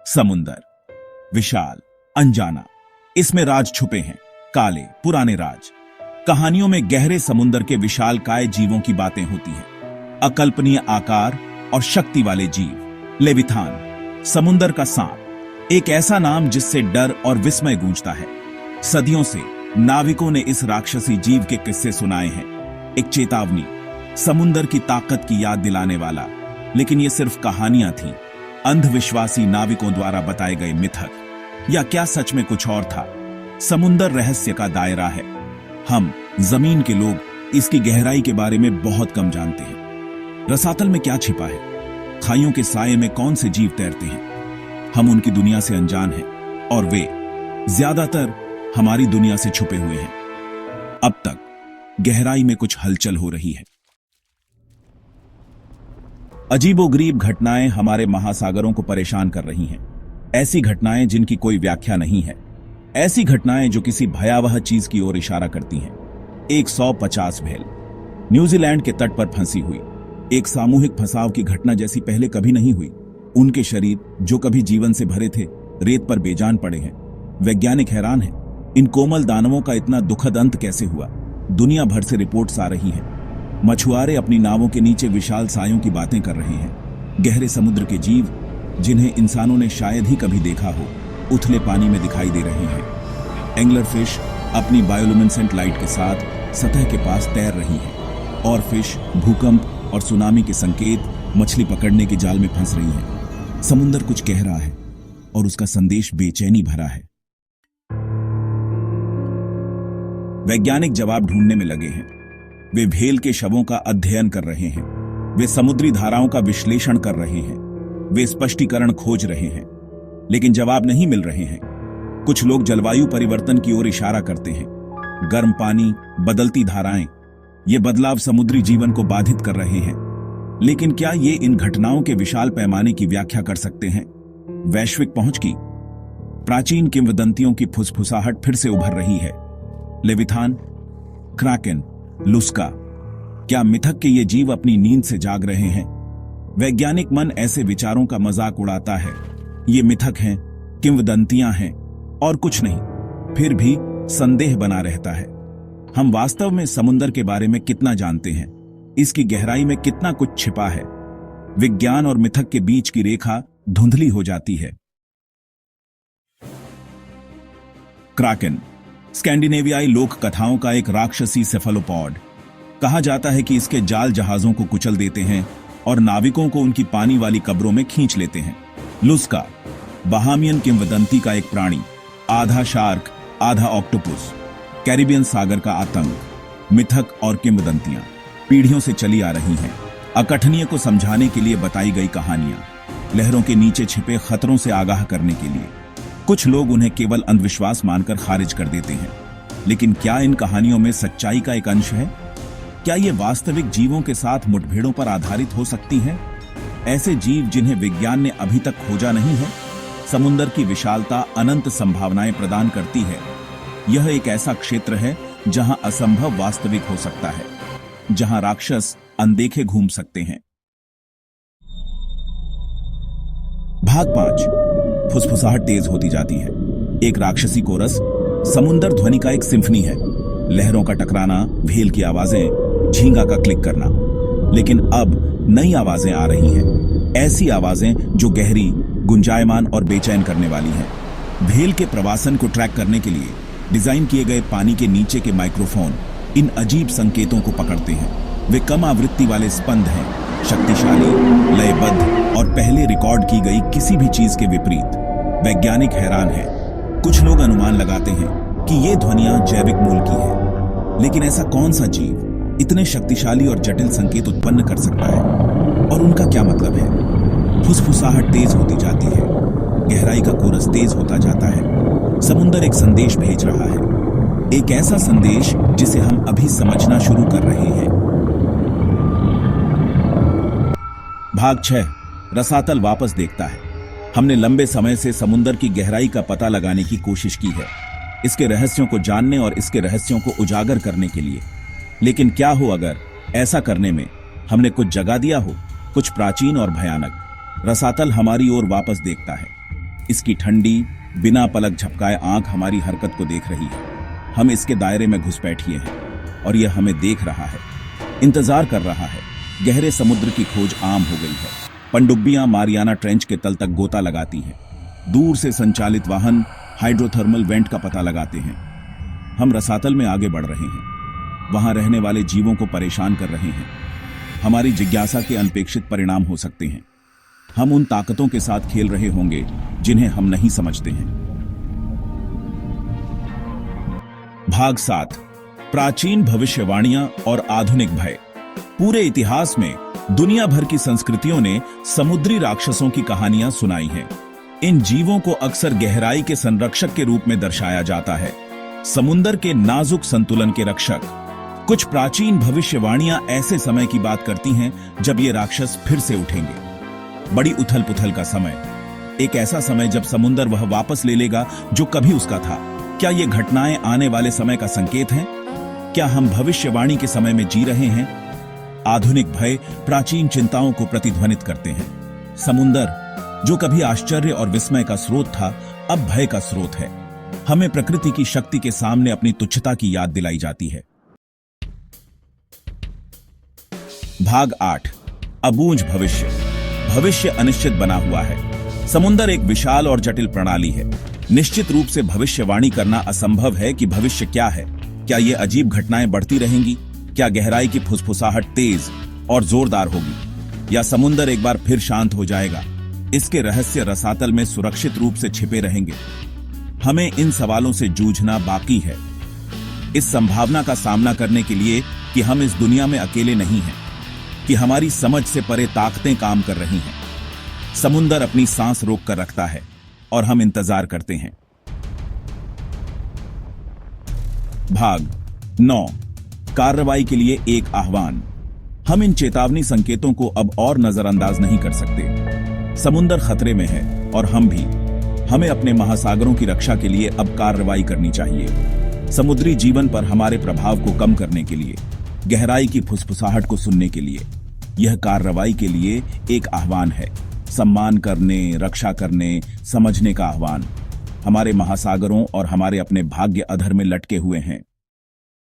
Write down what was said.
समुंदर विशाल, अनजाना, इसमें राज छुपे हैं, काले पुराने राज। कहानियों में गहरे समुंदर के विशालकाय जीवों की बातें होती हैं, अकल्पनीय आकार और शक्ति वाले जीव। लेविथान, समुंदर का सांप, एक ऐसा नाम जिससे डर और विस्मय गूंजता है। सदियों से नाविकों ने इस राक्षसी जीव के किस्से सुनाए हैं, एक चेतावनी, समुंदर की ताकत की याद दिलाने वाला। लेकिन ये सिर्फ कहानियां थीं, अंधविश्वासी नाविकों द्वारा बताए गए मिथक, या क्या सच में कुछ और था? समुंदर रहस्य का दायरा है। हम जमीन के लोग इसकी गहराई के बारे में बहुत कम जानते हैं। रसातल में क्या छिपा है, खाइयों के साये में कौन से जीव तैरते हैं, हम उनकी दुनिया से अनजान हैं और वे ज्यादातर हमारी दुनिया से छुपे हुए हैं। अब तक गहराई में कुछ हलचल हो रही है। अजीबोगरीब घटनाएं हमारे महासागरों को परेशान कर रही हैं, ऐसी घटनाएं जिनकी कोई व्याख्या नहीं है, ऐसी घटनाएं जो किसी भयावह चीज की ओर इशारा करती हैं। 150 व्हेल न्यूजीलैंड के तट पर फंसी हुई, एक सामूहिक फंसाव की घटना जैसी पहले कभी नहीं हुई। उनके शरीर जो कभी जीवन से भरे थे, रेत पर बेजान पड़े हैं। वैज्ञानिक हैरान हैं, इन कोमल दानवों का इतना दुखद अंत कैसे हुआ? दुनिया भर से रिपोर्ट्स आ रही हैं। मछुआरे अपनी नावों के नीचे विशाल सायों की बातें कर रहे हैं। गहरे समुद्र के जीव जिन्हें इंसानों ने शायद ही कभी देखा हो, उथले पानी में दिखाई दे रहे हैं। एंगलर फिश अपनी बायोलुमिनेसेंट लाइट के साथ सतह के पास तैर रही है, और फिश भूकंप और सुनामी के संकेत मछली पकड़ने के जाल में फंस रही है। समुद्र कुछ कह रहा है और उसका संदेश बेचैनी भरा है। वैज्ञानिक जवाब ढूंढने में लगे हैं। वे व्हेल के शवों का अध्ययन कर रहे हैं, वे समुद्री धाराओं का विश्लेषण कर रहे हैं, वे स्पष्टीकरण खोज रहे हैं, लेकिन जवाब नहीं मिल रहे हैं। कुछ लोग जलवायु परिवर्तन की ओर इशारा करते हैं। गर्म पानी, बदलती धाराएं, ये बदलाव समुद्री जीवन को बाधित कर रहे हैं। लेकिन क्या ये इन घटनाओं के विशाल पैमाने की व्याख्या कर सकते हैं? वैश्विक पहुंच की प्राचीन किंवदंतियों की फुसफुसाहट फिर से उभर रही है। लेविथान, क्राकेन, लुस्का, क्या मिथक के ये जीव अपनी नींद से जाग रहे हैं? वैज्ञानिक मन ऐसे विचारों का मजाक उड़ाता है, ये मिथक हैं, किंवदंतियां हैं और कुछ नहीं। फिर भी संदेह बना रहता है, हम वास्तव में समुद्र के बारे में कितना जानते हैं, इसकी गहराई में कितना कुछ छिपा है। विज्ञान और मिथक के बीच की रेखा धुंधली हो जाती है। क्राकेन, स्कैंडिनेवियाई लोक कथाओं का एक राक्षसी सेफलोपॉड। कहा जाता है कि इसके जाल जहाजों को कुचल देते हैं और नाविकों को उनकी पानी वाली कब्रों में खींच लेते हैं। लुस्का, बहामियन किंवदंती का एक प्राणी, आधा शार्क आधा ऑक्टोपस, कैरिबियन सागर का आतंक। मिथक और किंवदंतियां पीढ़ियों से चली आ रही हैं, अकथनीय को समझाने के लिए बताई गई कहानियां, लहरों के नीचे छिपे खतरों से आगाह करने के लिए। कुछ लोग उन्हें केवल अंधविश्वास मानकर खारिज कर देते हैं, लेकिन क्या इन कहानियों में सच्चाई का एक अंश है? क्या ये वास्तविक जीवों के साथ मुठभेड़ों पर आधारित हो सकती हैं? ऐसे जीव जिन्हें विज्ञान ने अभी तक खोजा नहीं है? समुद्र की विशालता अनंत संभावनाएं प्रदान करती है। यह एक ऐसा क्षेत्र है जहां असंभव वास्तविक हो सकता है, जहां राक्षस अनदेखे घूम सकते हैं। भाग 5। फुसफुसाहट तेज होती जाती है। एक राक्षसी कोरस समुद्र ध्वनि का एक सिम्फनी है, लहरों का टकराना, व्हेल की आवाजें, झींगा का क्लिक करना। लेकिन अब नई आवाजें आ रही हैं, ऐसी आवाजें जो गहरी, गुंजायमान और बेचैन करने वाली हैं। व्हेल के प्रवासन को ट्रैक करने के लिए डिजाइन किए गए पानी के नीचे के माइक्रोफोन इन अजीब संकेतों को पकड़ते हैं। वे कम आवृत्ति वाले स्पंद हैं, शक्तिशाली, लयबद्ध और पहले रिकॉर्ड की गई किसी भी चीज के विपरीत। वैज्ञानिक हैरान हैं। कुछ लोग अनुमान लगाते हैं कि ये ध्वनियां जैविक मूल की हैं, लेकिन ऐसा कौन सा जीव इतने शक्तिशाली और जटिल संकेत उत्पन्न कर सकता है, और उनका क्या मतलब है? फुसफुसाहट तेज होती जाती है, गहराई का कोरस तेज होता जाता है। समुद्र एक संदेश भेज रहा है, एक ऐसा संदेश जिसे हम अभी समझना शुरू कर रहे हैं। भाग 6। रसातल वापस देखता है। हमने लंबे समय से समुद्र की गहराई का पता लगाने की कोशिश की है, इसके रहस्यों को जानने और इसके रहस्यों को उजागर करने के लिए। लेकिन क्या हो अगर ऐसा करने में हमने कुछ जगा दिया हो, कुछ प्राचीन और भयानक। रसातल हमारी ओर वापस देखता है। इसकी ठंडी, बिना पलक झपकाए आंख हमारी हरकत को देख रही है। हम इसके दायरे में घुस बैठिए हैं और यह हमें देख रहा है, इंतजार कर रहा है। गहरे समुद्र की खोज आम हो गई है। पनडुब्बियां मारियाना ट्रेंच के तल तक गोता लगाती हैं। दूर से संचालित वाहन हाइड्रोथर्मल वेंट का पता लगाते हैं। हम रसातल में आगे बढ़ रहे हैं। वहां रहने वाले जीवों को परेशान कर रहे हैं। हमारी जिज्ञासा के अनपेक्षित परिणाम हो सकते हैं। हम उन ताकतों के साथ खेल रहे होंगे जिन्हें हम नहीं समझते हैं। भाग 7, प्राचीन भविष्यवाणियां और आधुनिक भय। पूरे इतिहास में दुनिया भर की संस्कृतियों ने समुद्री राक्षसों की कहानियां सुनाई हैं। इन जीवों को अक्सर गहराई के संरक्षक के रूप में दर्शाया जाता है, समुद्र के नाजुक संतुलन के रक्षक। कुछ प्राचीन भविष्यवाणियां ऐसे समय की बात करती हैं जब ये राक्षस फिर से उठेंगे। बड़ी उथल पुथल का समय, एक ऐसा समय जब समुद्र वह वापस ले लेगा जो कभी उसका था। क्या ये घटनाएं आने वाले समय का संकेत हैं? क्या हम भविष्यवाणी के समय में जी रहे हैं? आधुनिक भय प्राचीन चिंताओं को प्रतिध्वनित करते हैं। समुद्र, जो कभी आश्चर्य और विस्मय का स्रोत था, अब भय का स्रोत है। हमें प्रकृति की शक्ति के सामने अपनी तुच्छता की याद दिलाई जाती है। भाग 8, अबूझ भविष्य। भविष्य अनिश्चित बना हुआ है। समुद्र एक विशाल और जटिल प्रणाली है। निश्चित रूप से भविष्यवाणी करना असंभव है कि भविष्य क्या है। क्या ये अजीब घटनाएं बढ़ती रहेंगी? क्या गहराई की फुसफुसाहट तेज और जोरदार होगी, या समुद्र एक बार फिर शांत हो जाएगा? इसके रहस्य रसातल में सुरक्षित रूप से छिपे रहेंगे। हमें इन सवालों से जूझना बाकी है, इस संभावना का सामना करने के लिए कि हम इस दुनिया में अकेले नहीं हैं, कि हमारी समझ से परे ताकतें काम कर रही हैं। समुद्र अपनी सांस रोक कर रखता है और हम इंतजार करते हैं। भाग 9, कार्रवाई के लिए एक आह्वान। हम इन चेतावनी संकेतों को अब और नजरअंदाज नहीं कर सकते। समुद्र खतरे में है और हम भी। हमें अपने महासागरों की रक्षा के लिए अब कार्रवाई करनी चाहिए। समुद्री जीवन पर हमारे प्रभाव को कम करने के लिए, गहराई की फुसफुसाहट को सुनने के लिए। यह कार्रवाई के लिए एक आह्वान है, सम्मान करने, रक्षा करने, समझने का आह्वान। हमारे महासागरों और हमारे अपने भाग्य अधर में लटके हुए हैं।